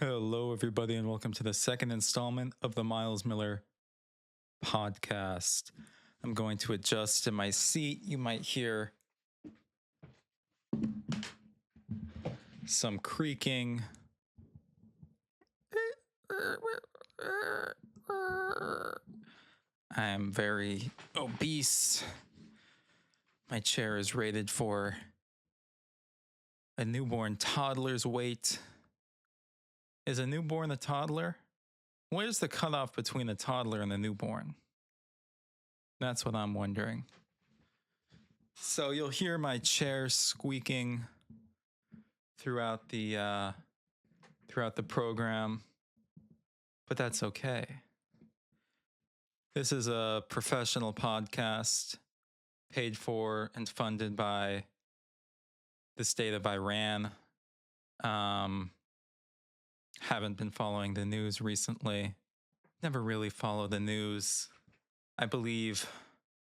Hello, everybody, and welcome to the second installment of the Miles Miller podcast. I'm going to adjust in my seat. You might hear some creaking. I am very obese. My chair is rated for a newborn toddler's weight. Is a newborn a toddler? Where's the cutoff between a toddler and a newborn? That's what I'm wondering. So you'll hear my chair squeaking throughout the program, but that's okay. This is a professional podcast paid for and funded by the state of Iran. Haven't been following the news recently. Never really follow the news. I believe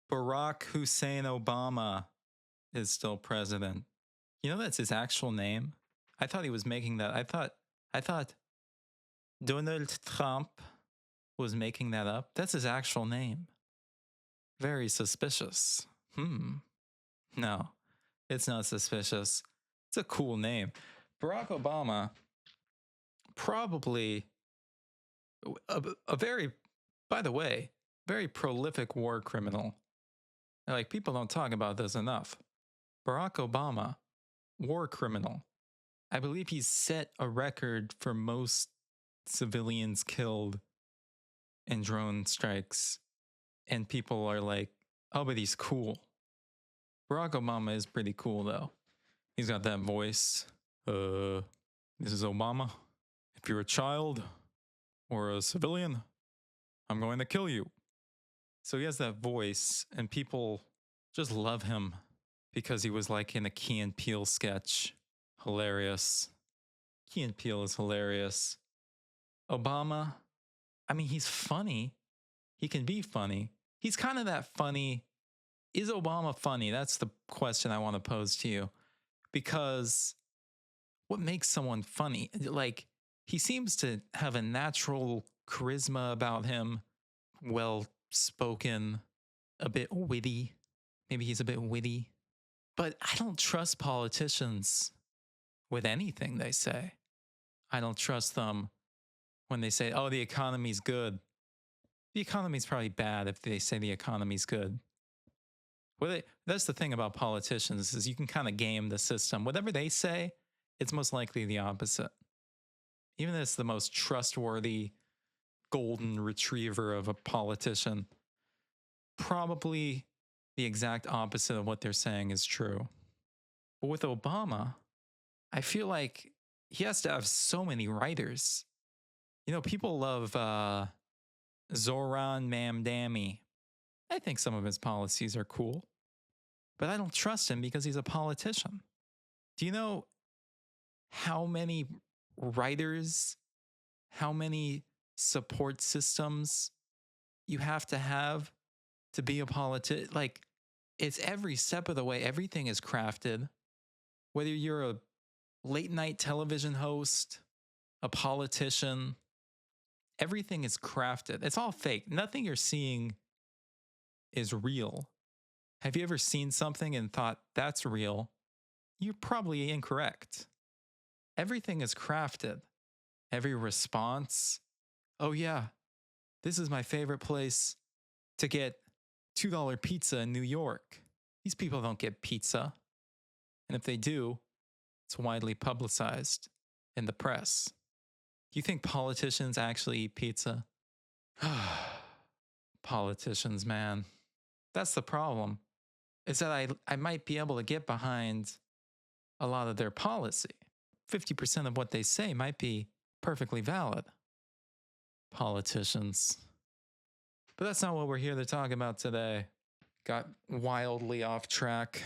Barack Hussein Obama is still president. You know that's his actual name? I thought he was making that. I thought Donald Trump was making that up. That's his actual name. Very suspicious. No, it's not suspicious. It's a cool name. Barack Obama, probably a very, by the way, very prolific war criminal. Like, people don't talk about this enough. Barack Obama, war criminal. I believe he's set a record for most civilians killed in drone strikes. And people are like, oh, but he's cool. Barack Obama is pretty cool, though. He's got that voice. This is Obama. If you're a child or a civilian, I'm going to kill you. So he has that voice, and people just love him because he was like in a Key and Peele sketch. Hilarious. Key and Peele is hilarious. Obama, I mean, he's funny. He can be funny. He's kind of that funny. Is Obama funny? That's the question I want to pose to you. Because what makes someone funny? Like, he seems to have a natural charisma about him, well spoken, a bit witty. Maybe he's a bit witty. But I don't trust politicians with anything they say. I don't trust them when they say, oh, the economy's good. The economy's probably bad if they say the economy's good. Well, that's the thing about politicians, is you can kind of game the system. Whatever they say, it's most likely the opposite. Even if it's the most trustworthy golden retriever of a politician, probably the exact opposite of what they're saying is true. But with Obama, I feel like he has to have so many writers. You know, people love Zoran Mamdani. I think some of his policies are cool, but I don't trust him because he's a politician. Do you know how many writers, how many support systems you have to be a politician? Like, it's every step of the way. Everything is crafted. Whether you're a late night television host, a politician, everything is crafted. It's all fake. Nothing you're seeing is real. Have you ever seen something and thought that's real? You're probably incorrect. Everything is crafted. Every response. Oh yeah, this is my favorite place to get $2 pizza in New York. These people don't get pizza. And if they do, it's widely publicized in the press. Do you think politicians actually eat pizza? Politicians, man. That's the problem. Is that I might be able to get behind a lot of their policy. 50% of what they say might be perfectly valid. Politicians. But that's not what we're here to talk about today. Got wildly off track.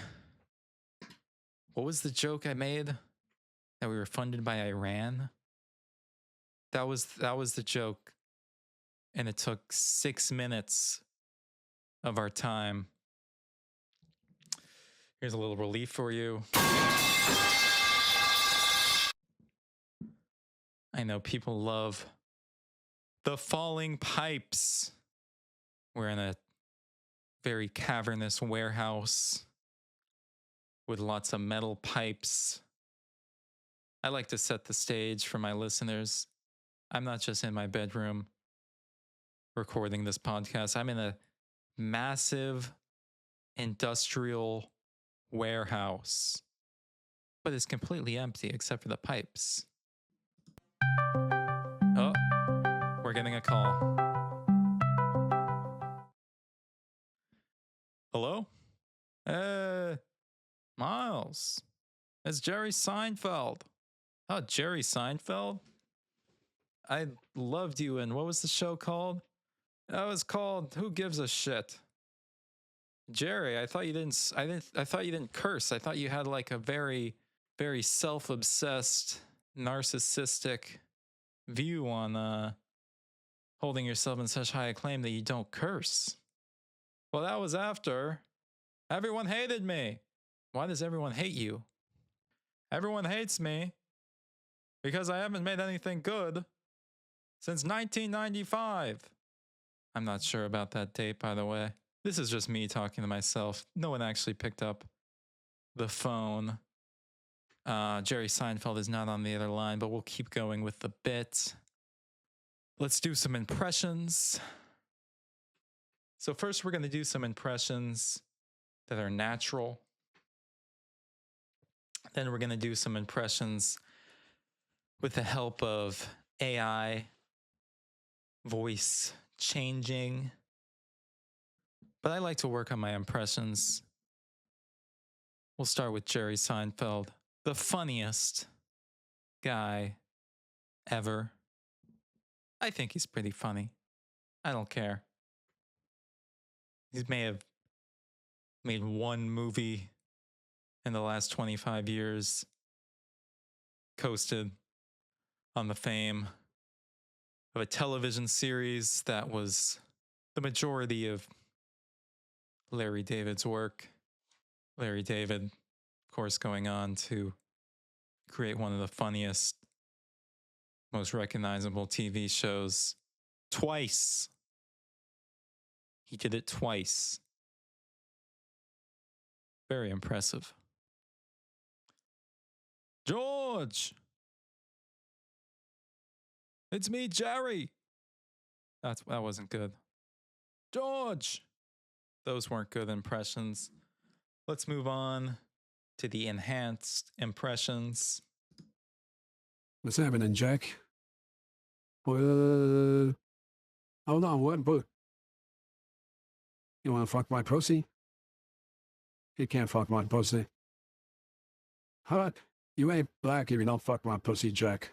What was the joke I made? That we were funded by Iran? That was the joke. And it took 6 minutes of our time. Here's a little relief for you. I know people love the falling pipes. We're in a very cavernous warehouse with lots of metal pipes. I like to set the stage for my listeners. I'm not just in my bedroom recording this podcast. I'm in a massive industrial warehouse, but it's completely empty except for the pipes. Oh, we're getting a call. Hello? Miles. It's Jerry Seinfeld. Oh, Jerry Seinfeld? I loved you in, what was the show called? That was called Who Gives a Shit? Jerry, I thought you didn't curse. I thought you had like a very, very self-obsessed, narcissistic view on holding yourself in such high acclaim that you don't curse. Well, that was after everyone hated me. Why does everyone hate you? Everyone hates me because I haven't made anything good since 1995. I'm not sure about that date, by the way. This is just me talking to myself. No one actually picked up the phone. Jerry Seinfeld is not on the other line, but we'll keep going with the bit. Let's do some impressions. So first we're going to do some impressions that are natural. Then we're going to do some impressions with the help of AI, voice changing. But I like to work on my impressions. We'll start with Jerry Seinfeld, the funniest guy ever. I think he's pretty funny. I don't care. He may have made one movie in the last 25 years, coasted on the fame of a television series that was the majority of Larry David's work. Larry David, of course, going on to create one of the funniest, most recognizable TV shows twice. He did it twice. Very impressive. George! It's me, Jerry! That wasn't good. George! Those weren't good impressions. Let's move on to the enhanced impressions. What's happening, Jack? Hold on, what? You want to fuck my pussy? You can't fuck my pussy. How about you ain't black if you don't fuck my pussy, Jack?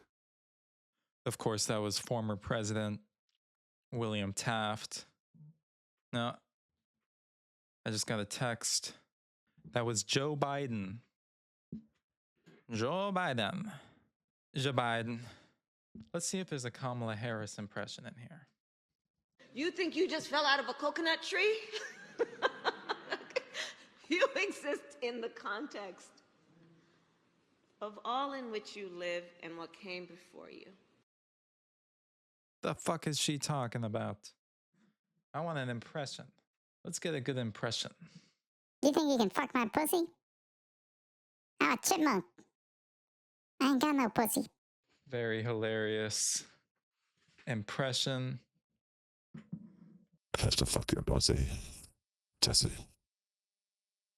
Of course, that was former President William Taft. No, I just got a text. That was Joe Biden. Joe Biden. Joe Biden. Let's see if there's a Kamala Harris impression in here. You think you just fell out of a coconut tree? You exist in the context of all in which you live and what came before you. The fuck is she talking about? I want an impression. Let's get a good impression. You think you can fuck my pussy? I'm a chipmunk. I ain't got no pussy. Very hilarious impression. I have to fuck your pussy, Jesse.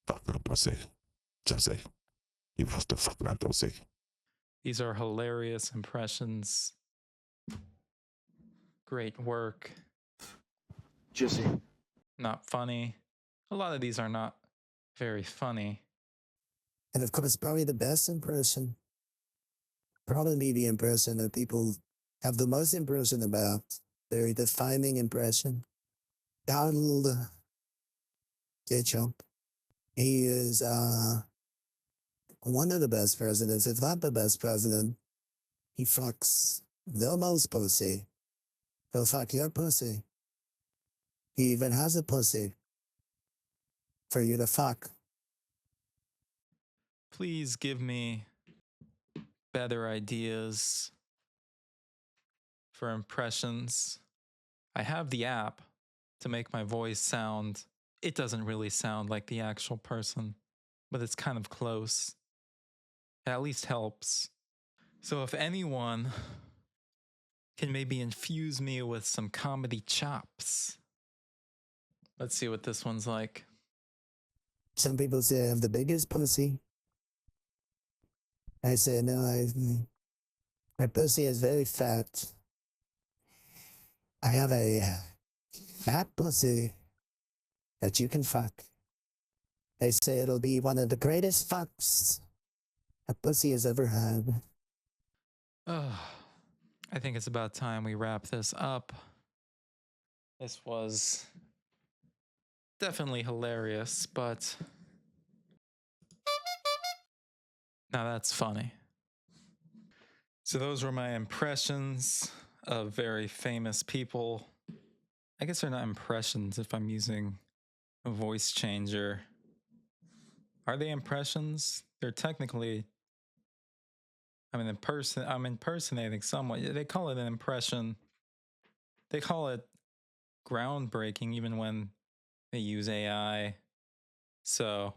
Fuck your pussy, Jesse. You have to fuck my pussy. These are hilarious impressions. Great work. Jesse. Not funny. A lot of these are not very funny. And of course, probably the best impression, probably the impression that people have the most impression about, very defining impression, Donald J. Trump. He is one of the best presidents, if not the best president. He fucks the most pussy. He'll fuck your pussy. He even has a pussy for you to fuck. Please give me better ideas for impressions. I have the app to make my voice sound, it doesn't really sound like the actual person, but it's kind of close. It at least helps. So if anyone can maybe infuse me with some comedy chops. Let's see what this one's like. Some people say I have the biggest pussy. I say no, my pussy is very fat. I have a fat pussy that you can fuck. They say it'll be one of the greatest fucks a pussy has ever had. I think it's about time we wrap this up. This was definitely hilarious, but now that's funny. So those were my impressions of very famous people. I guess they're not impressions if I'm using a voice changer. Are they impressions? They're technically, I'm impersonating someone. They call it an impression. They call it groundbreaking even when they use AI. So,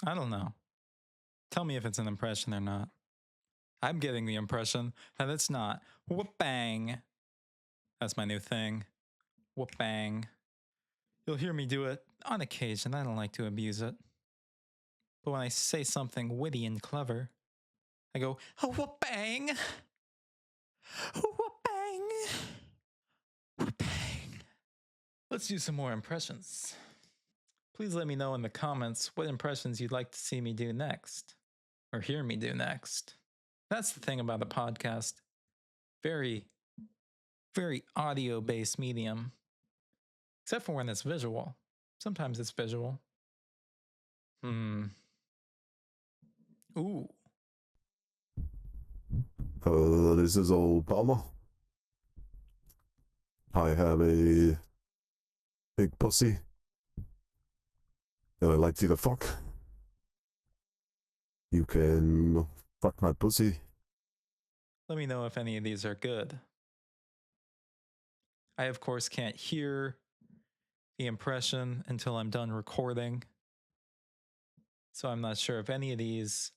I don't know. Tell me if it's an impression or not. I'm getting the impression that it's not. Whoop bang. That's my new thing. Whoop bang. You'll hear me do it on occasion. I don't like to abuse it. But when I say something witty and clever, I go, whoop bang. Whoop bang. Whoop bang. Let's do some more impressions. Please let me know in the comments what impressions you'd like to see me do next, or hear me do next. That's the thing about the podcast. Very, very audio-based medium. Except for when it's visual. Sometimes it's visual. Ooh. This is Obama. I have a big pussy that I like you to fuck. You can fuck my pussy. Let me know if any of these are good. I, of course, can't hear the impression until I'm done recording. So I'm not sure if any of these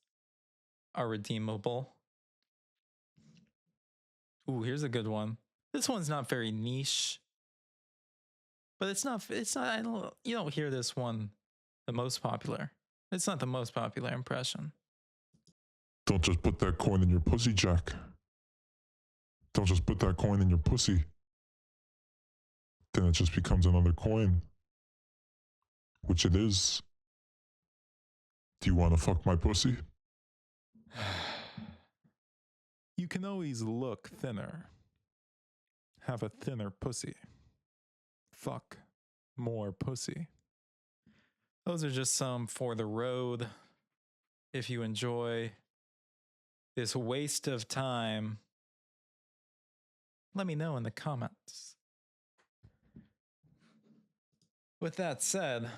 are redeemable. Ooh, here's a good one. This one's not very niche. But it's not, you don't hear this one the most popular. It's not the most popular impression. Don't just put that coin in your pussy, Jack. Don't just put that coin in your pussy. Then it just becomes another coin. Which it is. Do you want to fuck my pussy? You can always look thinner. Have a thinner pussy. Fuck more pussy. Those are just some for the road. If you enjoy this waste of time, let me know in the comments. With that said,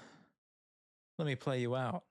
let me play you out.